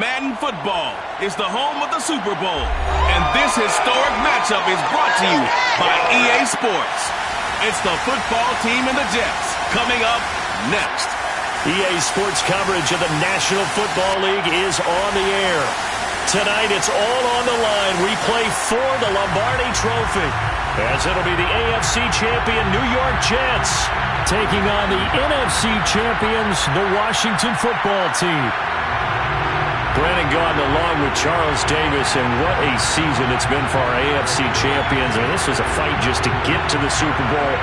Madden Football is the home of the Super Bowl, and this historic matchup is brought to you by EA Sports. It's the football team and the Jets coming up next. EA Sports coverage of the National Football League is on the air. Tonight, it's all on the line. We play for the Lombardi Trophy, as it'll be the AFC champion New York Jets taking on the NFC champions, the Washington Football Team. Brandon Gaudin along with Charles Davis, and what a season it's been for our AFC champions. And this was a fight just to get to the Super Bowl.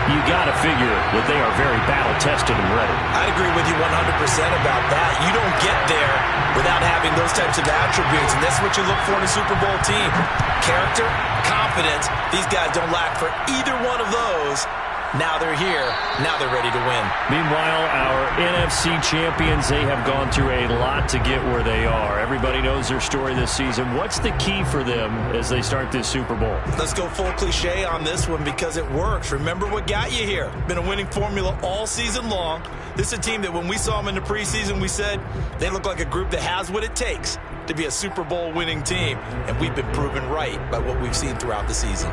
You got to figure that they are very battle-tested and ready. I agree with you 100% about that. You don't get there without having those types of attributes, and that's what you look for in a Super Bowl team. Character, confidence. These guys don't lack for either one of those. Now they're here. Now they're ready to win. Meanwhile, our NFC champions, they have gone through a lot to get where they are. Everybody knows their story this season. What's the key for them as they start this Super Bowl? Let's go full cliche on this one because it works. Remember what got you here. Been a winning formula all season long. This is a team that when we saw them in the preseason, we said they look like a group that has what it takes to be a Super Bowl winning team. And we've been proven right by what we've seen throughout the season.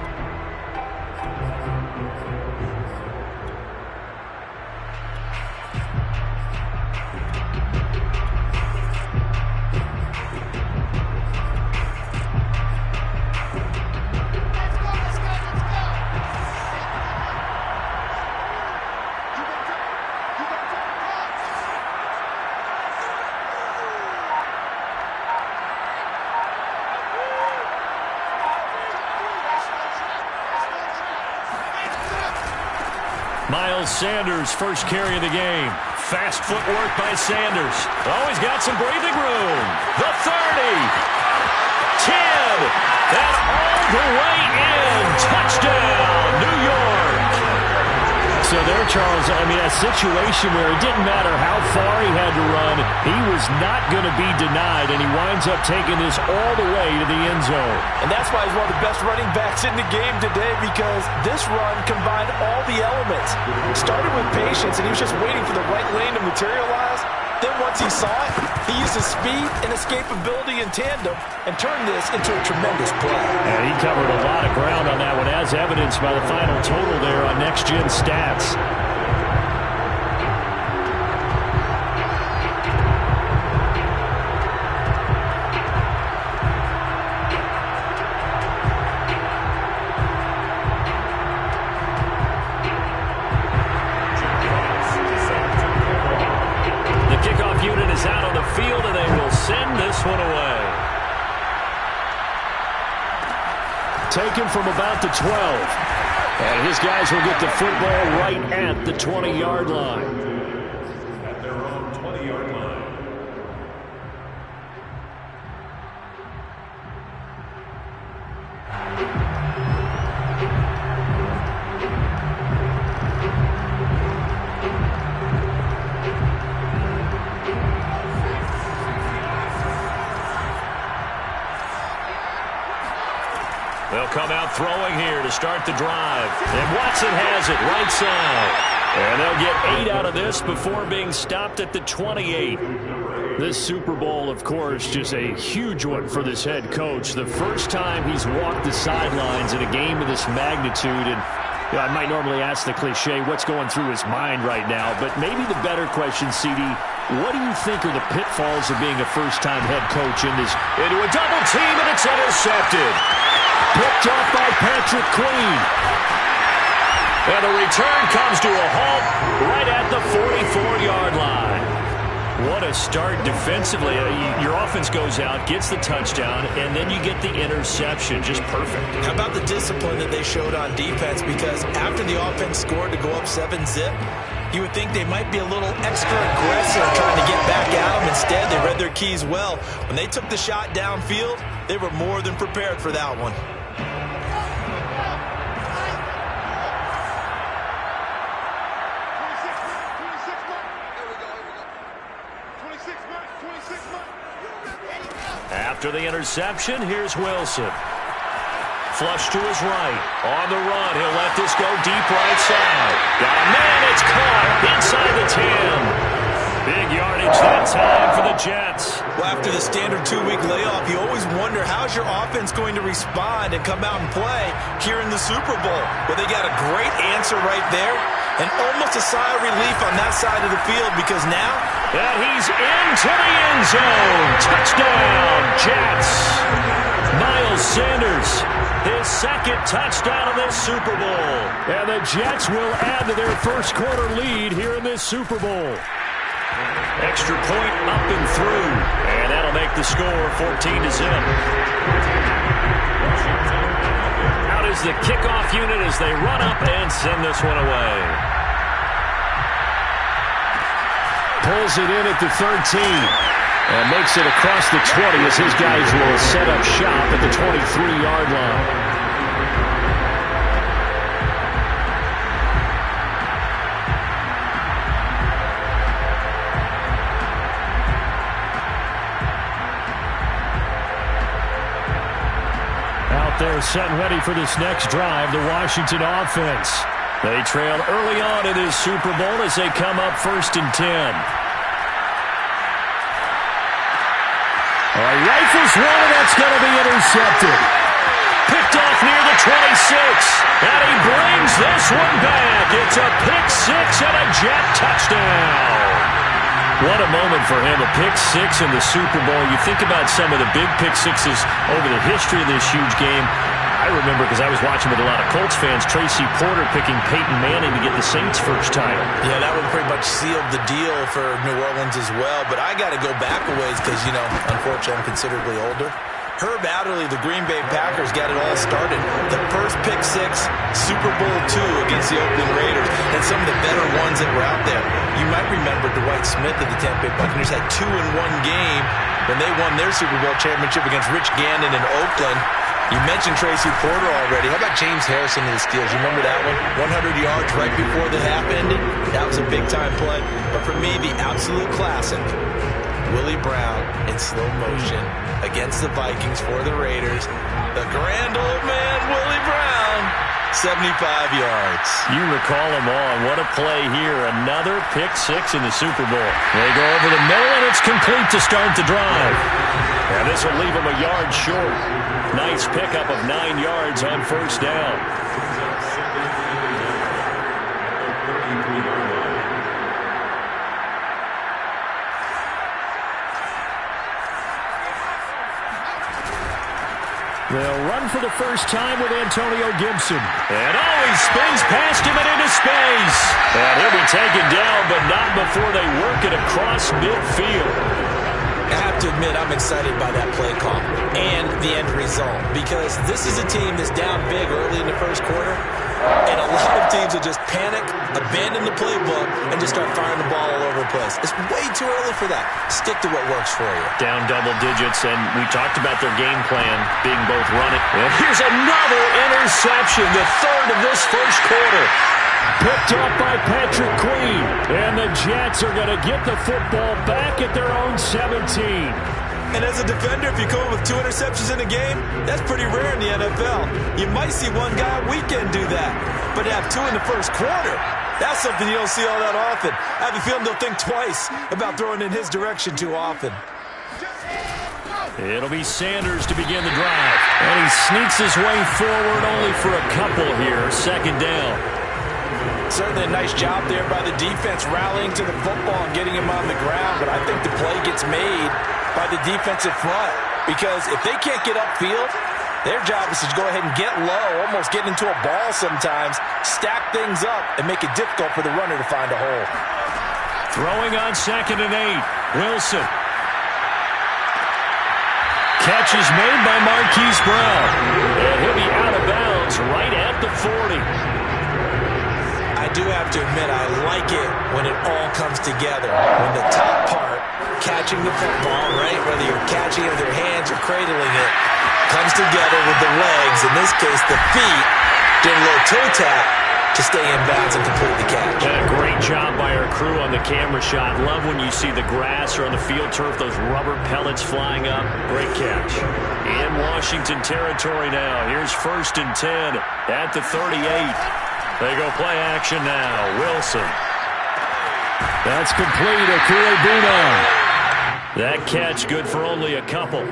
Miles Sanders, first carry of the game. Fast footwork by Sanders. Oh, he's got some breathing room. The 30. 10. And all the way in. Touchdown, New York. So there, Charles, I mean, a situation where it didn't matter how far he had to run. He was not going to be denied, and he winds up taking this all the way to the end zone. And that's why he's one of the best running backs in the game today, because this run combined all the elements. Started with patience, and he was just waiting for the right lane to materialize. Then once he saw it, he used his speed and escapability in tandem and turned this into a tremendous play. And he covered a lot of ground on that one, as evidenced by the final total there on Next Gen Stats. Taken from about the 12. And his guys will get the football right at the 20-yard line. At their own 20-yard line. They'll come out throwing here to start the drive. And Watson has it right side. And they'll get 8 out of this before being stopped at the 28. This Super Bowl, of course, just a huge one for this head coach. The first time he's walked the sidelines in a game of this magnitude. And you know, I might normally ask the cliche, what's going through his mind right now? But maybe the better question, CD, what do you think are the pitfalls of being a first-time head coach in this? Into a double team, and it's intercepted. Picked off by Patrick Queen. And the return comes to a halt right at the 44-yard line. What a start defensively. Your offense goes out, gets the touchdown, and then you get the interception. Just perfect. How about the discipline that they showed on defense? Because after the offense scored to go up 7-zip, you would think they might be a little extra aggressive trying to get back at them. Instead, they read their keys well. When they took the shot downfield, they were more than prepared for that one. After the interception, here's Wilson. Flush to his right. On the run, he'll let this go deep right side. Got a man, it's caught inside the 10. Big yardage that time for the Jets. Well, after the standard 2-week layoff, you always wonder how's your offense going to respond and come out and play here in the Super Bowl. Well, they got a great answer right there and almost a sigh of relief on that side of the field because now... And he's into the end zone. Touchdown, Jets. Miles Sanders, his second touchdown of this Super Bowl. And the Jets will add to their first quarter lead here in this Super Bowl. Extra point up and through. And that'll make the score 14-0. Out is the kickoff unit as they run up and send this one away. Pulls it in at the 13. And makes it across the 20 as his guys will set up shop at the 23-yard line. They're set and ready for this next drive, the Washington offense. They trail early on in this Super Bowl as they come up 1st and 10. Rifles one, and that's going to be intercepted. Picked off near the 26, and he brings this one back. It's a pick six and a Jet touchdown. What a moment for him, a pick six in the Super Bowl. You think about some of the big pick sixes over the history of this huge game. I remember, because I was watching with a lot of Colts fans, Tracy Porter picking Peyton Manning to get the Saints' first title. Yeah, that one pretty much sealed the deal for New Orleans as well. But I got to go back a ways because, you know, unfortunately I'm considerably older. Herb Adderley, the Green Bay Packers, got it all started. The first pick six, Super Bowl II against the Oakland Raiders, and some of the better ones that were out there. You might remember Dwight Smith of the Tampa Bay Buccaneers had 2 in one game when they won their Super Bowl championship against Rich Gannon in Oakland. You mentioned Tracy Porter already. How about James Harrison of the Steelers? You remember that one? 100 yards right before the half ended? That was a big-time play. But for me, the absolute classic, Willie Brown in slow motion against the Vikings for the Raiders. The grand old man, Willie Brown, 75 yards. You recall them all, and what a play here. Another pick six in the Super Bowl. They go over the middle, and it's complete to start the drive. And this will leave them a yard short. Nice pickup of 9 yards on first down. They'll run for the first time with Antonio Gibson. And he spins past him and into space. And he'll be taken down, but not before they work it across midfield. I have to admit, I'm excited by that play call and the end result because this is a team that's down big early in the first quarter, and a lot of teams will just panic, abandon the playbook, and just start firing the ball all over the place. It's way too early for that. Stick to what works for you. Down double digits, and we talked about their game plan being both running. And here's another interception, the third of this first quarter. Picked up by Patrick Queen. And the Jets are going to get the football back at their own 17. And as a defender, if you come up with 2 interceptions in a game, that's pretty rare in the NFL. You might see one guy a weekend do that. But to have 2 in the first quarter, that's something you don't see all that often. I have a feeling they'll think twice about throwing in his direction too often. It'll be Sanders to begin the drive. And he sneaks his way forward only for a couple here. Second down. Certainly a nice job there by the defense rallying to the football and getting him on the ground. But I think the play gets made by the defensive front because if they can't get upfield, their job is to go ahead and get low, almost get into a ball sometimes, stack things up, and make it difficult for the runner to find a hole. Throwing on 2nd and 8. Wilson. Catch is made by Marquise Brown. And he'll be out of bounds right at the 40. I do have to admit, I like it when it all comes together. When the top part, catching the football, right, whether you're catching it with your hands or cradling it, comes together with the legs, in this case the feet, did a little toe tap to stay in bounds and complete the catch. And a great job by our crew on the camera shot. Love when you see the grass or on the field turf, those rubber pellets flying up. Great catch. In Washington territory now. Here's 1st and 10 at the 38. They go play action now. Wilson. That's complete. Akure Bunon. That catch good for only a couple.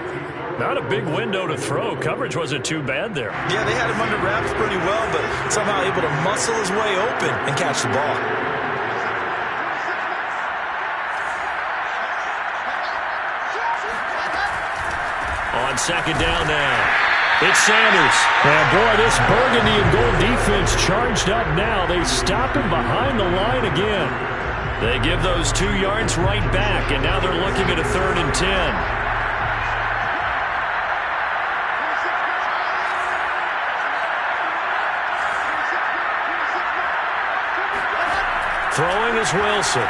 Not a big window to throw. Coverage wasn't too bad there. Yeah, they had him under wraps pretty well, but somehow able to muscle his way open and catch the ball. On second down now. It's Sanders. And boy, this burgundy and gold defense charged up now. They stop him behind the line again. They give those 2 yards right back, and now they're looking at a 3rd and 10. Throwing is Wilson.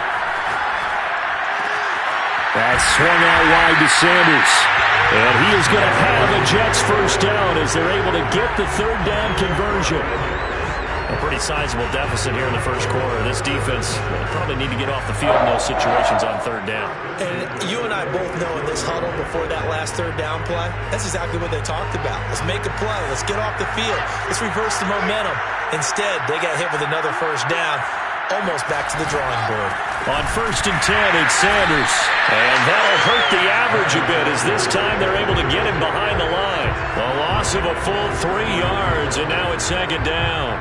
That's swung out wide to Sanders. And he is going to have a Jets first down as they're able to get the 3rd down conversion. A pretty sizable deficit here in the first quarter. This defense probably need to get off the field in those situations on 3rd down. And you and I both know in this huddle before that last 3rd down play, that's exactly what they talked about. Let's make a play. Let's get off the field. Let's reverse the momentum. Instead, they got hit with another first down. Almost back to the drawing board. On 1st and 10, it's Sanders. And that'll hurt the average a bit as this time they're able to get him behind the line. A loss of a full 3 yards, and now it's 2nd down.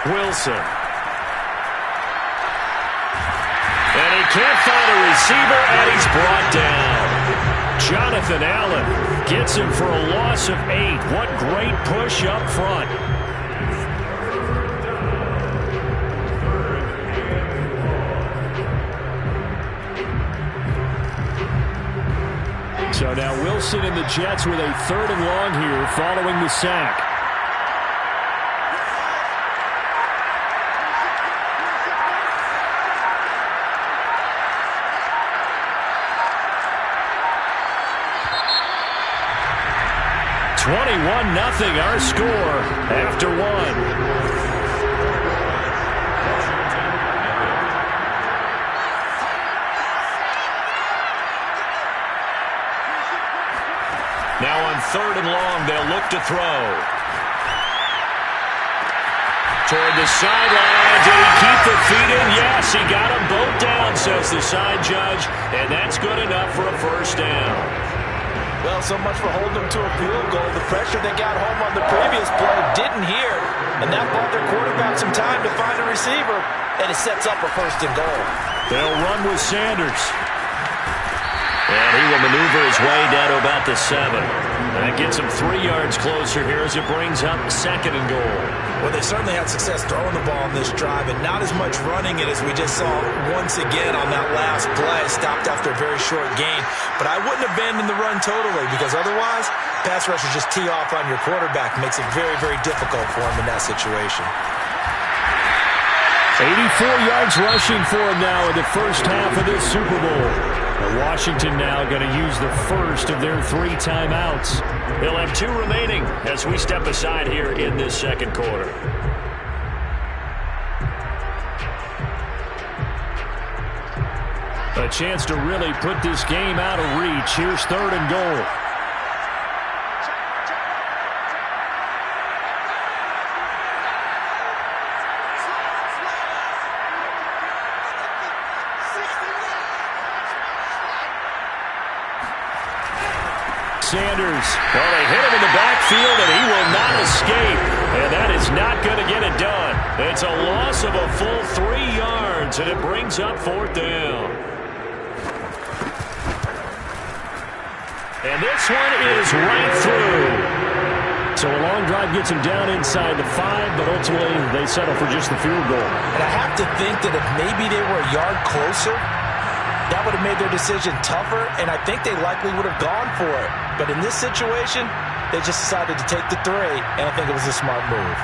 Wilson. And he can't find a receiver, and he's brought down. Jonathan Allen gets him for a loss of 8. What great push up front. So now Wilson and the Jets with a 3rd and long here following the sack. Nothing, our score after 1. Now on 3rd and long, they'll look to throw. Toward the sideline. Did he keep the feet in? Yes, he got them both down, says the side judge, and that's good enough for a first down. Well, so much for holding them to a field goal. The pressure they got home on the previous play didn't hear, and that bought their quarterback some time to find a receiver, and it sets up a 1st and goal. They'll run with Sanders. And he will maneuver his way down to about the 7. That gets him 3 yards closer here as it brings up 2nd and goal. Well, they certainly had success throwing the ball on this drive, and not as much running it as we just saw once again on that last play. Stopped after a very short gain. But I wouldn't abandon the run totally, because otherwise, pass rushers just tee off on your quarterback. Makes it very, very difficult for him in that situation. 84 yards rushing for him now in the first half of this Super Bowl. Washington now going to use the first of their 3 timeouts. They'll have 2 remaining as we step aside here in this 2nd quarter. A chance to really put this game out of reach. Here's 3rd and goal. Sanders. Well, they hit him in the backfield, and he will not escape. And that is not going to get it done. It's a loss of a full 3 yards, and it brings up 4th down. And this one is right through. So a long drive gets him down inside the 5, but ultimately they settle for just the field goal. And I have to think that if maybe they were a yard closer, that would have made their decision tougher, and I think they likely would have gone for it. But in this situation, they just decided to take the 3, and I think it was a smart move.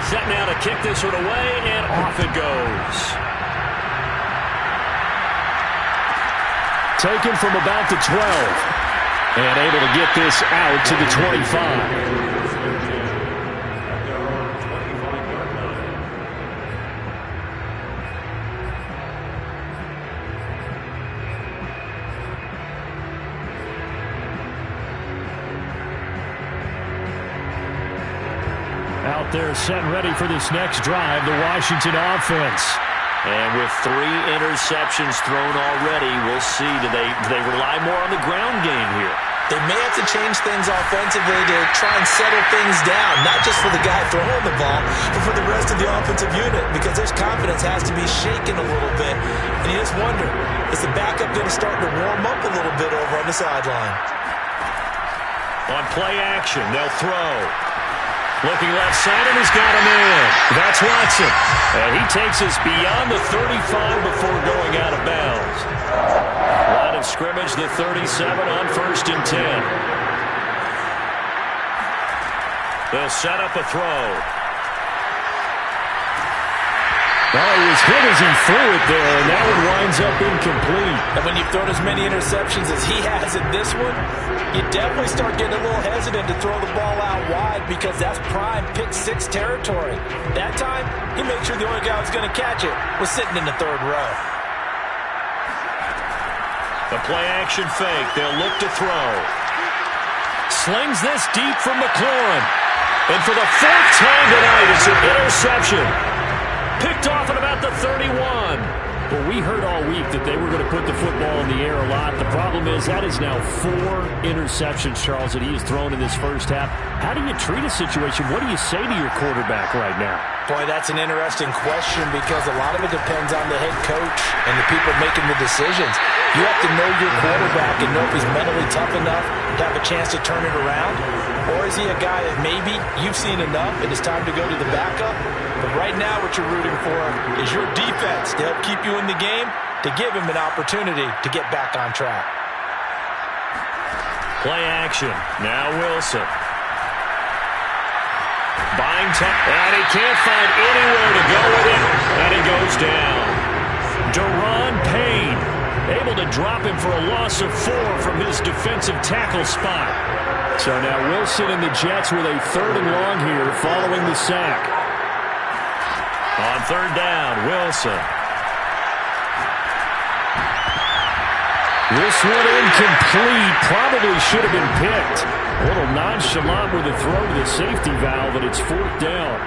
Set now to kick this one away, and off it goes. Taken from about the 12, and able to get this out to the 25. there set ready for this next drive, the Washington offense. And with 3 interceptions thrown already, we'll see. Do they rely more on the ground game here? They may have to change things offensively to try and settle things down, not just for the guy throwing the ball, but for the rest of the offensive unit, because their confidence has to be shaken a little bit. And you just wonder, is the backup going to start to warm up a little bit over on the sideline? On play action, they'll throw. Looking left side, and he's got him in. That's Watson. And he takes us beyond the 35 before going out of bounds. Line of scrimmage, the 37 on 1st and 10. They'll set up a throw. Oh, he was hit as he threw it there, and that one winds up incomplete. And when you've thrown as many interceptions as he has in this one, you definitely start getting a little hesitant to throw the ball out wide because that's prime pick 6 territory. That time, he made sure the only guy who was going to catch it was sitting in the 3rd row. The play action fake. They'll look to throw. Slings this deep from McLaurin. And for the 4th time tonight, it's an interception. Picked off at about the 31. Well, we heard all week that they were going to put the football in the air a lot. The problem is that is now 4 interceptions, Charles, that he has thrown in this first half. How do you treat a situation? What do you say to your quarterback right now? Boy, that's an interesting question because a lot of it depends on the head coach and the people making the decisions. You have to know your quarterback and know if he's mentally tough enough to have a chance to turn it around. Or is he a guy that maybe you've seen enough and it's time to go to the backup? But right now what you're rooting for is your defense to help keep you in the game, to give him an opportunity to get back on track. Play action. Now Wilson. Buying time, and he can't find anywhere to go with it, and he goes down. Deron Payne able to drop him for a loss of 4 from his defensive tackle spot. So now Wilson and the Jets with a 3rd and long here following the sack. On 3rd down, Wilson. This one incomplete. Probably should have been picked. A little nonchalant with a throw to the safety valve, but it's 4th down.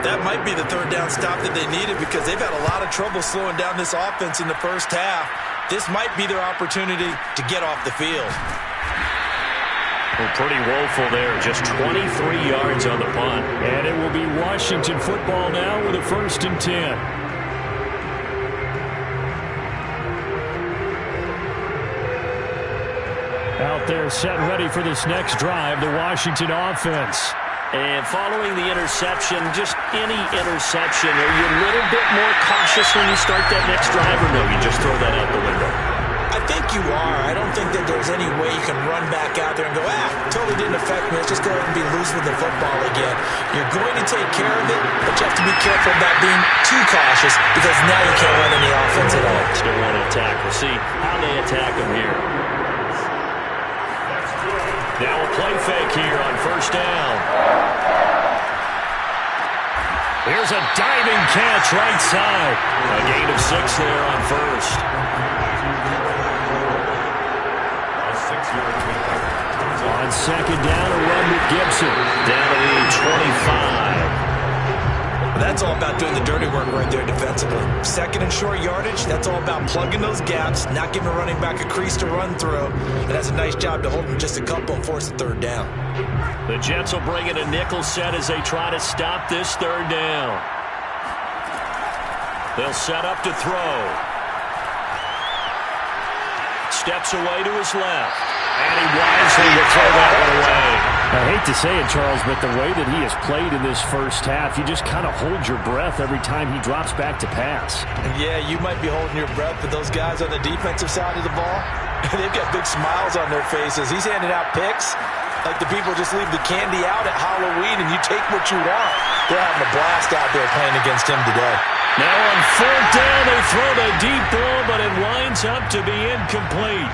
That might be the 3rd down stop that they needed because they've had a lot of trouble slowing down this offense in the first half. This might be their opportunity to get off the field. Well, pretty woeful there. Just 23 yards on the punt. And it will be Washington football now with a 1st and 10. Out there set ready for this next drive, the Washington offense. And following the interception, just any interception, are you a little bit more cautious when you start that next drive, or no, you just throw that out the window? I think you are. I don't think that there's any way you can run back out there and go, totally didn't affect me. Let's just go ahead and be loose with the football again. You're going to take care of it, but you have to be careful about being too cautious because now you can't run any offense at all. Still want to attack. We'll see how they attack them here. Now a play fake here on 1st down. Here's a diving catch right side. A gain of 6 there on 1st. On 2nd down, a run with Gibson. Down to the 25. That's all about doing the dirty work right there defensively. 2nd and short yardage, that's all about plugging those gaps, not giving a running back a crease to run through. And that's a nice job to hold him just a couple and force the 3rd down. The Jets will bring in a nickel set as they try to stop this 3rd down. They'll set up to throw. Steps away to his left. And he wisely will throw that one away. I hate to say it, Charles, but the way that he has played in this first half, you just kind of hold your breath every time he drops back to pass. Yeah, you might be holding your breath, but those guys on the defensive side of the ball, they've got big smiles on their faces. He's handing out picks like the people just leave the candy out at Halloween and you take what you want. They're having a blast out there playing against him today. Now on 4th down, they throw the deep ball, but it winds up to be incomplete.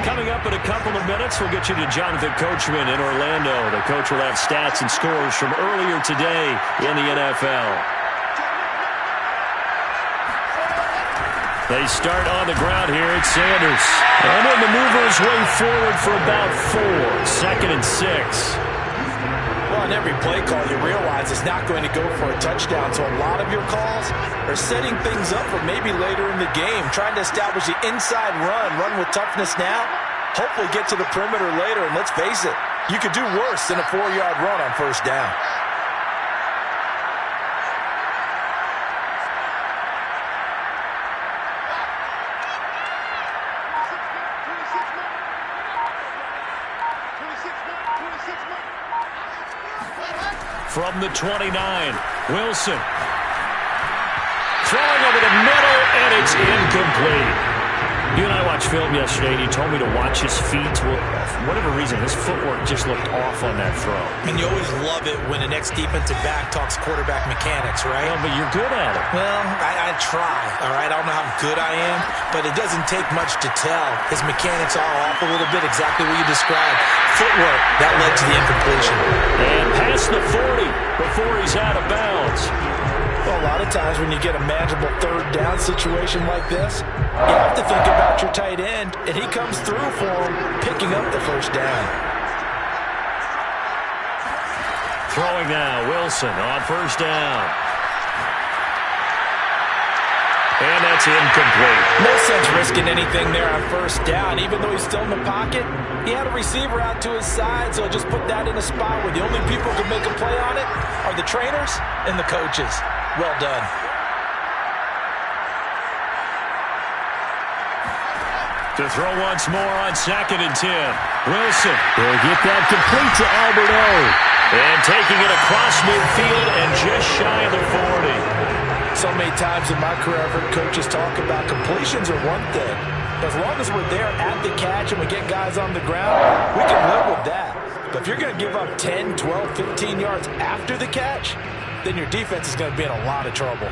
Coming up in a couple of minutes, we'll get you to Jonathan Coachman in Orlando. The coach will have stats and scores from earlier today in the NFL. They start on the ground here. It's Sanders. And he'll maneuver his way forward for about 4. 2nd and 6. Well, on every play call, you realize it's not going to go for a touchdown. So a lot of your calls are setting things up for maybe later in the game, trying to establish the inside run with toughness now, hopefully get to the perimeter later. And let's face it, you could do worse than a 4-yard run on first down. From the 29, Wilson. Throwing over the middle, and it's incomplete. You and I watched film yesterday, and you told me to watch his feet. Well, for whatever reason, his footwork just looked off on that throw. And you always love it when the next defensive back talks quarterback mechanics, right? Well, but you're good at it. Well, I try, all right? I don't know how good I am, but it doesn't take much to tell. His mechanics are off a little bit, exactly what you described. Footwork, that led to the incompletion. And past the 40 before he's out of bounds. Well, a lot of times when you get a manageable third down situation like this, you have to think about your tight end, and he comes through for him, picking up the first down. Throwing now, Wilson on first down. And that's incomplete. No sense risking anything there on first down. Even though he's still in the pocket, he had a receiver out to his side, so just put that in a spot where the only people who can make a play on it are the trainers and the coaches. Well done. To throw once more on 2nd and 10. Wilson will get that complete to Albert O. And taking it across midfield and just shy of the 40. So many times in my career, I've heard coaches talk about completions are one thing. As long as we're there at the catch and we get guys on the ground, we can live with that. But if you're going to give up 10, 12, 15 yards after the catch, then your defense is going to be in a lot of trouble.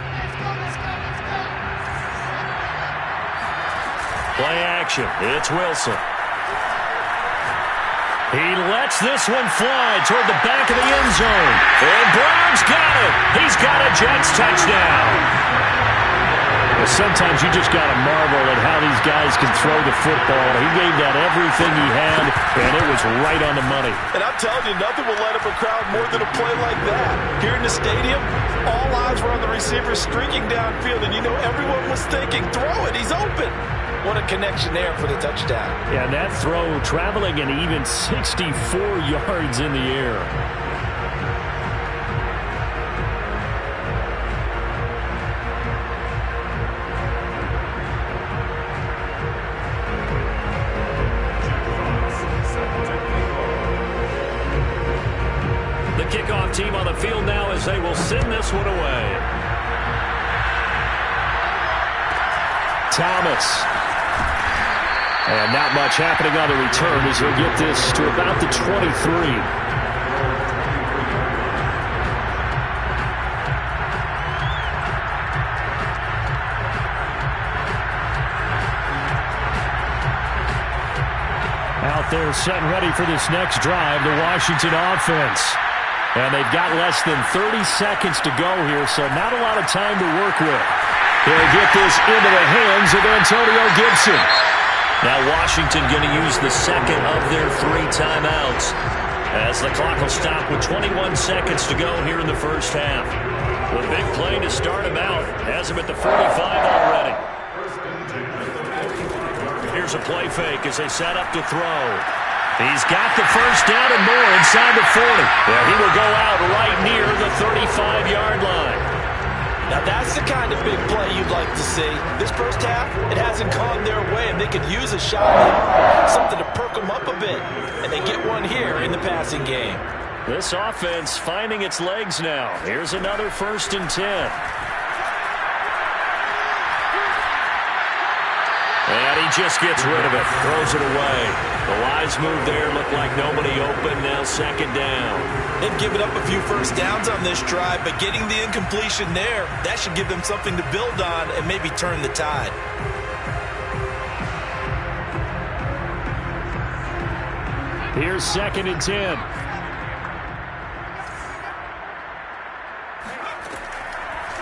Play action. It's Wilson. He lets this one fly toward the back of the end zone. And Brown's got it. He's got a Jets touchdown. Well, sometimes you just got to marvel at how these guys can throw the football. He gave that everything he had, and it was right on the money. And I'm telling you, nothing will light up a crowd more than a play like that. Here in the stadium, all eyes were on the receiver streaking downfield, and you know everyone was thinking, throw it, he's open. What a connection there for the touchdown. Yeah, and that throw traveling an even 64 yards in the air. The kickoff team on the field now as they will send this one away. Thomas. And not much happening on the return as he'll get this to about the 23. Out there set and ready for this next drive, the Washington offense. And they've got less than 30 seconds to go here, so not a lot of time to work with. They'll get this into the hands of Antonio Gibson. Now Washington going to use the second of their 3 timeouts as the clock will stop with 21 seconds to go here in the first half. The big play to start him out has him at the 45 already. Here's a play fake as they set up to throw. He's got the first down and more inside the 40. Yeah, he will go out right near the 35-yard line. Now that's the kind of big play you'd like to see. This first half, it hasn't gone their way, and they could use a shot in the arm, something to perk them up a bit. And they get one here in the passing game. This offense finding its legs now. Here's another 1st and 10. And he just gets rid of it, throws it away. The wise move there, looked like nobody open, now 2nd down. They've given up a few first downs on this drive, but getting the incompletion there, that should give them something to build on and maybe turn the tide. Here's 2nd and 10.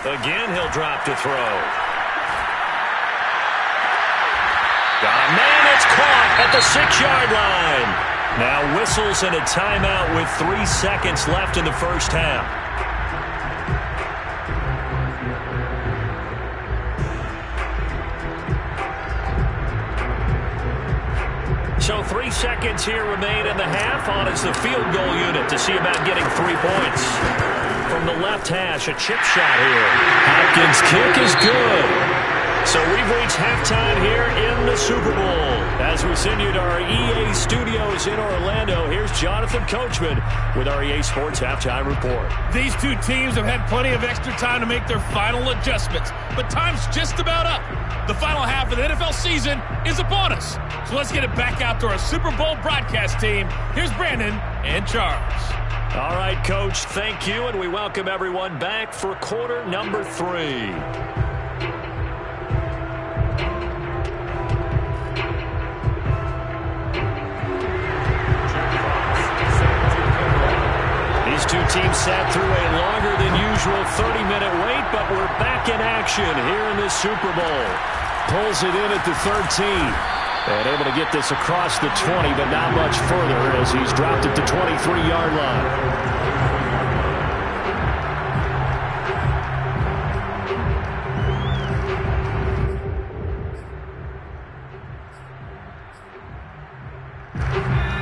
Again, he'll drop to throw. Oh, man, it's caught at the 6-yard line. Now whistles and a timeout with 3 seconds left in the first half. So 3 seconds here remain in the half. On is the field goal unit to see about getting 3 points. From the left hash, a chip shot here. Hopkins' kick is good. So we've reached halftime here in the Super Bowl. As we send you to our EA studios in Orlando, here's Jonathan Coachman with our EA Sports Halftime Report. These two teams have had plenty of extra time to make their final adjustments, but time's just about up. The final half of the NFL season is upon us. So let's get it back out to our Super Bowl broadcast team. Here's Brandon and Charles. All right, Coach, thank you, and we welcome everyone back for quarter number 3. These two teams sat through a longer than usual 30-minute wait, but we're back in action here in this Super Bowl. Pulls it in at the 13. And able to get this across the 20, but not much further as he's dropped at the 23-yard line.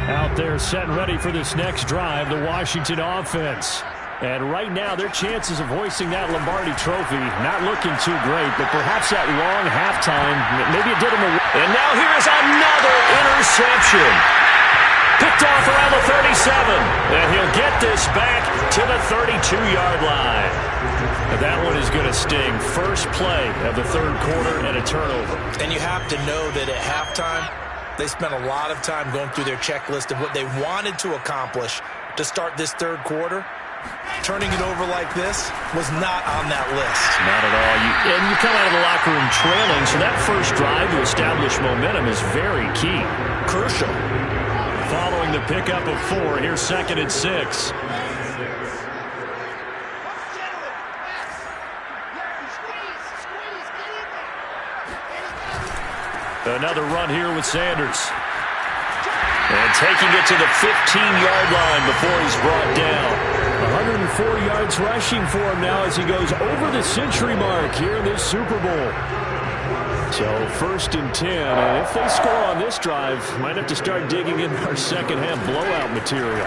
Out there set and ready for this next drive, the Washington offense. And right now, their chances of hoisting that Lombardi trophy not looking too great, but perhaps that long halftime, maybe it did them a... And now here is another interception. Picked off around the 37. And he'll get this back to the 32-yard line. And that one is going to sting. First play of the third quarter and a turnover. And you have to know that at halftime, they spent a lot of time going through their checklist of what they wanted to accomplish to start this third quarter. Turning it over like this was not on that list. Not at all. You come out of the locker room trailing, so that first drive to establish momentum is very key. Crucial. Following the pickup of 4, here's 2nd and 6. Another run here with Sanders. And taking it to the 15-yard line before he's brought down. 104 yards rushing for him now as he goes over the century mark here in this Super Bowl. So 1st and 10, and if they score on this drive, might have to start digging in our second half blowout material.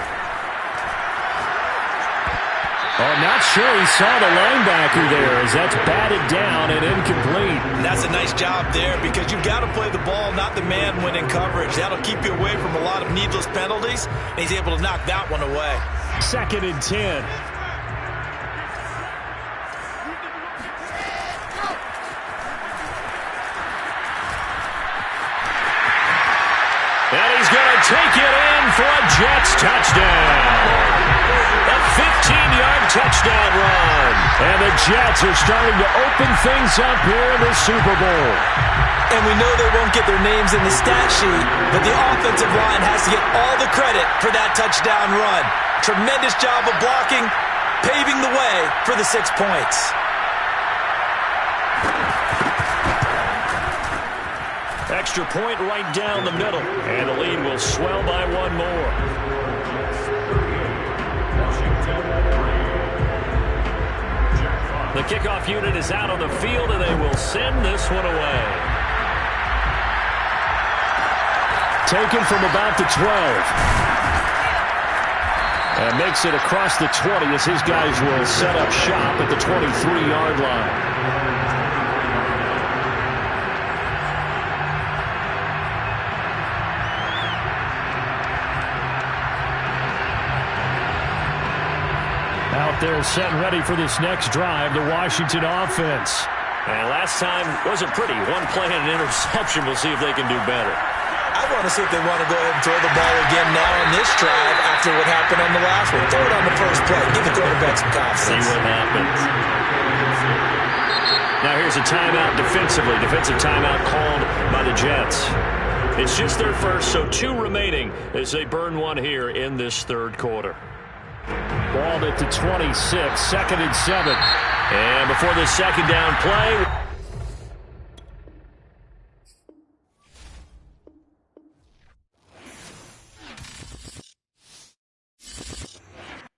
Oh, not sure he saw the linebacker there as that's batted down and incomplete. And that's a nice job there because you've got to play the ball, not the man when in coverage. That'll keep you away from a lot of needless penalties, and he's able to knock that one away. 2nd and 10. And he's going to take it in for a Jets touchdown. A 15-yard touchdown run. And the Jets are starting to open things up here in the Super Bowl. And we know they won't get their names in the stat sheet, but the offensive line has to get all the credit for that touchdown run. Tremendous job of blocking, paving the way for the 6 points. Extra point right down the middle, and the lead will swell by 1 more. The kickoff unit is out on the field, and they will send this one away. Taken from about the 12. And makes it across the 20 as his guys will set up shop at the 23-yard line. Out there set and ready for this next drive, the Washington offense. And last time wasn't pretty. 1 play and an interception. We'll see if they can do better. I want to see if they want to go ahead and throw the ball again now on this drive after what happened on the last one. Throw it on the first play. Give the quarterback some confidence. See what happens. Now here's a timeout defensively. Defensive timeout called by the Jets. It's just their first, so 2 remaining as they burn 1 here in this third quarter. Ball at the 26, 2nd and 7. And before the second down play...